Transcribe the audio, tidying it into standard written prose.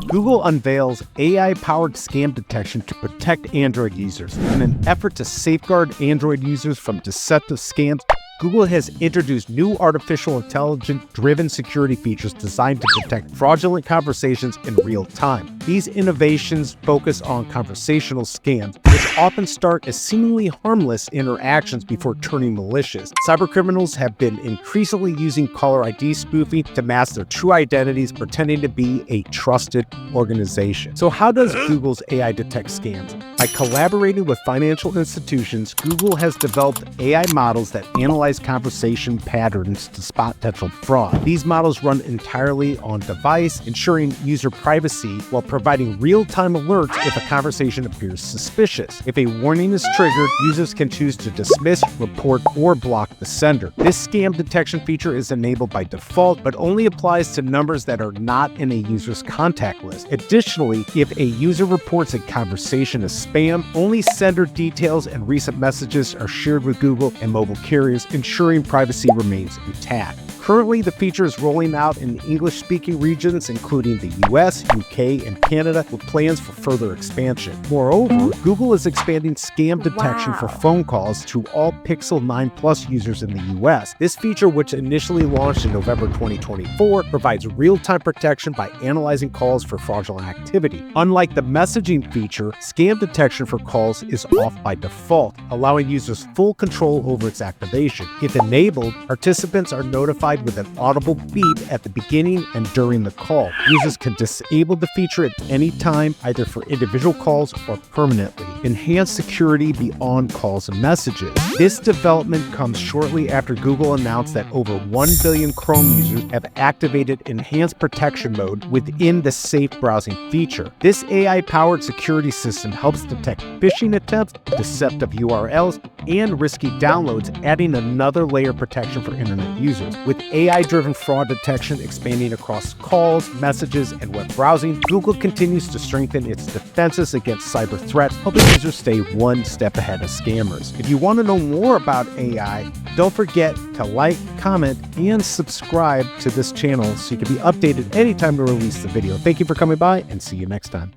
Google unveils AI-powered scam detection to protect Android users. In an effort to safeguard Android users from deceptive scams, Google has introduced new artificial intelligence-driven security features designed to detect fraudulent conversations in real time. These innovations focus on conversational scams, which often start as seemingly harmless interactions before turning malicious. Cybercriminals have been increasingly using caller ID spoofing to mask their true identities, pretending to be a trusted organization. So how does Google's AI detect scams? By collaborating with financial institutions, Google has developed AI models that analyze conversation patterns to spot potential fraud. These models run entirely on device, ensuring user privacy while providing real-time alerts if a conversation appears suspicious. If a warning is triggered, users can choose to dismiss, report, or block the sender. This scam detection feature is enabled by default, but only applies to numbers that are not in a user's contact list. Additionally, if a user reports a conversation as spam, only sender details and recent messages are shared with Google and mobile carriers, ensuring privacy remains intact. Currently, the feature is rolling out in English-speaking regions, including the US, UK, and Canada, with plans for further expansion. Moreover, Google is expanding scam detection for phone calls to all Pixel 9 Plus users in the US. This feature, which initially launched in November 2024, provides real-time protection by analyzing calls for fraudulent activity. Unlike the messaging feature, scam detection for calls is off by default, allowing users full control over its activation. If enabled, participants are notified with an audible beep at the beginning and during the call. Users can disable the feature at any time, either for individual calls or permanently. Enhanced security beyond calls and messages. This development comes shortly after Google announced that over 1 billion Chrome users have activated enhanced protection mode within the safe browsing feature. This AI-powered security system helps detect phishing attempts, deceptive URLs, and risky downloads, adding another layer of protection for internet users. With AI-driven fraud detection expanding across calls, messages, and web browsing, Google continues to strengthen its defenses against cyber threats, helping users stay one step ahead of scammers. If you want to know more about AI, don't forget to like, comment, and subscribe to this channel so you can be updated anytime we release the video. Thank you for coming by, and see you next time.